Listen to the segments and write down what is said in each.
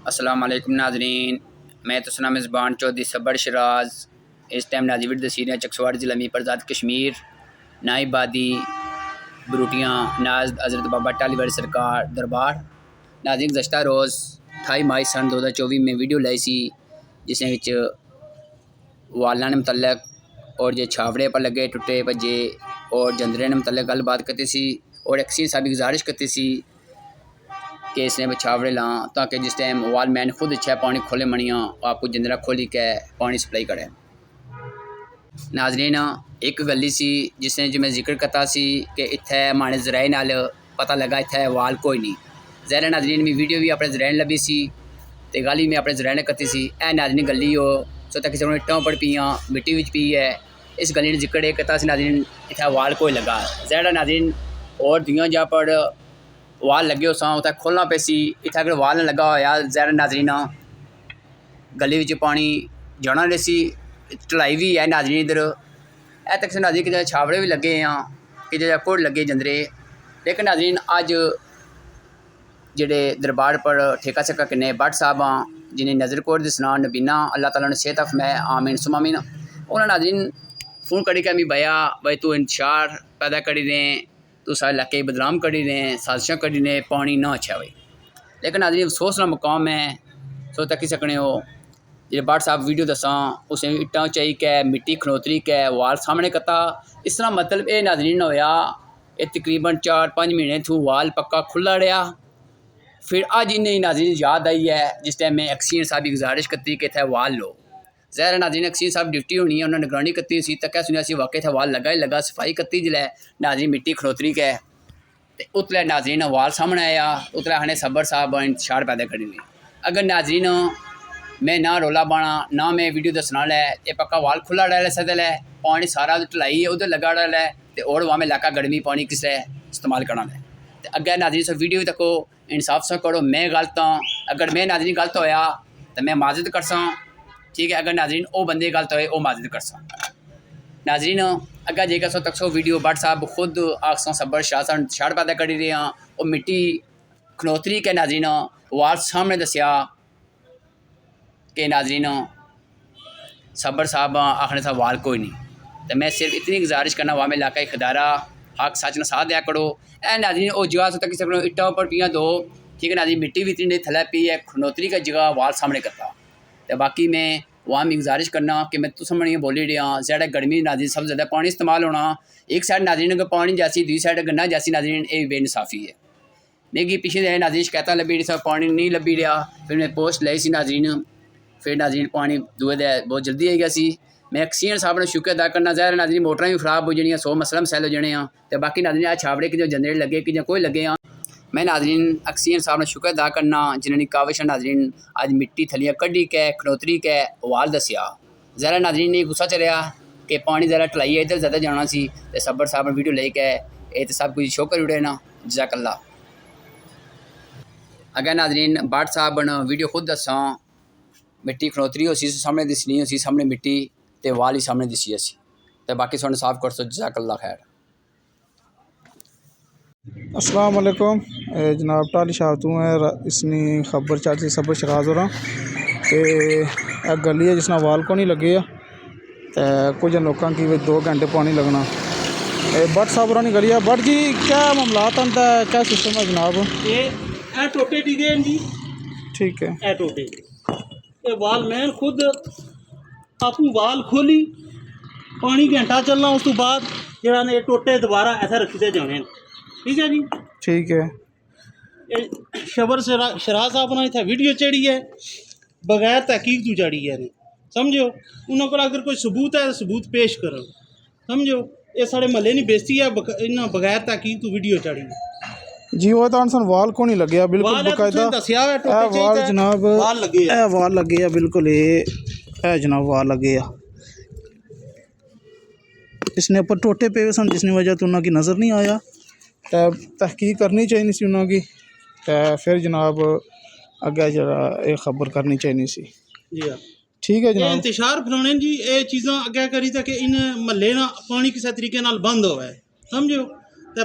السلام علیکم ناظرین، میں تو سنا میزبان چودھری صبر شراز اس ٹائم نازیوڈ دسیریاں چکسواڑ ضلع میں پرزاد کشمیر نائب بادی بروٹیاں ناز حضرت بابا ٹالی والی سرکار دربار ناظرین گزشتہ روز 28 مئی سن 2024 میں ویڈیو لائی سی جس نے والنا نے متعلق اور جو چھاوڑے پر لگے ٹوٹے بجے اور جندرے نے متعلق گل بات کرتی سی اور ایکسین صاحب گزارش کرتی سی کہ اس نے چھاوڑے لاں تاکہ جس ٹائم وال مین خود اچھا پانی کھولے منیاں آپ کو جندرہ کھولی کے پانی سپلائی کرے۔ ناظرین ایک گلی سی جس نے جو میں ذکر کرتا سی کہ اتھے مانے ذرائع نال پتہ لگا اتھے وال کوئی نہیں۔ ظاہر ناظرین میں ویڈیو بھی اپنے ذرائع لبی سی تے گالی میں اپنے ذرائع نے کرتی سی اے ناظرین گلی ہو سو تک کسی نے اٹھاں پڑ پیاں مٹی وچ پی ہے اس گلی نے ذکر ایک کرتا سی ناظرین اتھے وال کوئی لگا۔ ظاہر ناظرین اور دیاں جا پڑ وال لگے ہو ساں اتھا کھولنا پہ سی اتھا اگر وال نہ لگا ہویا ظاہر ناظرین گلی وچ پانی جانا رہے سی ٹلائی بھی ہے ناظرین ادھر اے تک سے ناظرین کہ چھاوڑے بھی لگے ہیں کہ جا کوڑ لگے جندرے لیکن ناظرین آج جڑے دربار پر ٹھیکہ سکا کنے بٹ صاحب ہاں جنہیں نظر کوٹ دسنا نبینا اللہ تعالیٰ نے صحت فرمائے آمین ثم آمین انہوں نے ناظرین فون کری کہ ہمیں بھیا بھائی تو انتشار پیدا کری دیں تو سارے علاقے بدنام کری دیں سازشاں کری دیں پانی نہ اچھا ہوئی لیکن ناظرین افسوس نہ مقام ہے سو تک سکنے ہو جی بٹ صاحب ویڈیو دساں اس نے اٹاں چاہیے کہ مٹی کھنوتری کے وال سامنے کتا اس طرح مطلب اے ناظرین نہ ہویا یہ تقریباً 4-5 مہینے تھو وال پکا کھلا رہا پھر آج انہیں ناظرین یاد آئی ہے جس ٹائم میں ایکسین صاحب کی گزارش کرتی کہ تھے وال لو ظاہر ناظرین ایکسین صاحب ڈیوٹی ہونی ہے انہوں نے نگرانی کرتی سی تک سنیا سی واقعی تھا وال لگا ہی لگا صفائی کرتی جلے ناظرین مٹی کھنوتری کے اتلے ناظرین وال سامنے آیا اتلے ہنے صبر صاحب انتشار پیدا کری لی اگر ناظرین میں نہ رولا بانا نہ میں ویڈیو دسنا لے یہ پکا وال کھلا رہ لے سدے لے پانی سارا ٹلائی ہے ادھر لگا رہ لے تے اور وہاں میں علاقہ گرمی پانی کسے استعمال کرنا لے تے اگر ناظرین سے ویڈیو تکو انصاف سے کرو میں غلط ہوں اگر میں ناظرین غلط ہویا تو میں معذرت کرساں ٹھیک ہے اگر ناظرین او بندے غلط ہوئے او معذرت کرساں ناظرین اگر جے سو تک سو ویڈیو بٹ صاحب خود آخساں صبر شاہ صاحب انتشار پیدا کری رہے ہیں وہ مٹی کھنوتری کے ناظرین وال سامنے دسیا کہ ناظرین صبر صاحب آخنے تھا وال کوئی نہیں تو میں صرف اتنی گزارش کرنا وہاں میں علاقہ خدارہ حق سچ نہ ساتھ دیا کرو اے ناظرین او جگہ سے تک سکو اٹا اوپر پیاں دو ٹھیک ہے ناظرین مٹی بھی اتنی تھلے پی ہے کھنوتری کا جگہ وال سامنے کرتا تو باقی میں وہاں میں گزارش کرنا کہ میں تو سامنے بولی رہا زیادہ گرمی ناظرین سب زیادہ پانی استعمال ہونا ایک سائڈ ناظرین اگر پانی جیسی دوسری سائڈ گنا جیسی ناظرین یہ بے انصافی ہے نہیں پیچھے دے ناظرین شکایتیں لبی رہی سب پانی نہیں لبی رہا پھر میں پوسٹ لائی سی ناظرین پھر ناظرین پانی دوئے دے بہت جلدی آئی گیا سی میں ایکسین صاحب نے شکر ادا کرنا ظاہر ناظرین موٹراں بھی خراب ہو جانیاں 100 مسئلہ مسائل ہو جانے ہیں تو باقی ناظرین آج چھاوڑے کے جو جنریٹ لگے کہ جو کوئی لگے ہیں میں ناظرین ایکسین صاحب نے شکر ادا کرنا جنہوں نے کاوش ناظرین آج مٹی تھلیاں کڈی کے کھنوتری کے وال دسیا ظاہر ناظرین نے غصہ چلیا کہ پانی ذرا ٹلائی ادھر زیادہ جانا سی تو صبر صاحب نے ویڈیو لے کے یہ تو سب کچھ شو کر اڑے نا جزاک اللہ اگر ناظرین بٹ صاحب نے ویڈیو خود دساں مٹی کھنوتری ہو سی سامنے دسنی ہو سی سامنے مٹی تے وال ہی سامنے دسی سی تے باقی سونے صاف کر سو جزاک اللہ خیر۔ السلام علیکم جناب ٹالی شاہ تو ہے اسنی خبر چاچی صبر شراز ہو رہا ایک گلی ہے جس نے وال کو نہیں لگے تو کچھ لوگوں کی 2 گھنٹے پانی لگنا بٹ صاحب رانی گلی ہے بٹ جی کیا معاملات ہیں کیا سسٹم ہے جناب یہ ٹوٹے ڈگے ہیں جی ٹھیک ہے اے ٹوٹے یہ وال مین خود آپ وال کھولی پانی گھنٹہ چلنا اس تو بعد جہاں نے ٹوٹے دوبارہ ایسا رکھتے جانے ٹھیک ہے جی ٹھیک ہے شبر شراز صاحب نے اتنا ویڈیو چڑھی ہے بغیر تحقیق تو چڑھی ہے سمجھو انہوں کو اگر کوئی ثبوت ہے ثبوت پیش کرو سمجھو یہ سارے محلے نہیں بیزتی ہے انہوں بغیر تحقیق تو ویڈیو چڑھی جی وہ تو انسان وال کو نہیں لگیا بالکل باقاعدہ وال جناب وال لگے بالکل یہ جناب وال لگے اس نے اوپر ٹوٹے پے سن جس کی وجہ تو انہوں کی نظر نہیں آیا تحقیق کرنی چاہیے سی انہوں کی پھر جناب اگے جڑا یہ خبر کرنی چاہیے سی جی ہاں ٹھیک ہے جناب انتشار پھیلانے جی یہ چیزاں اگے کری تھا کہ ان محلے نہ پانی کسی طریقے نال بند ہوئے سمجھو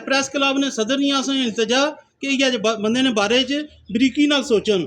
پریس کلب نے صدر نہیں آسان التجا کہ یہ بندے نے بارے بریکی نال سوچن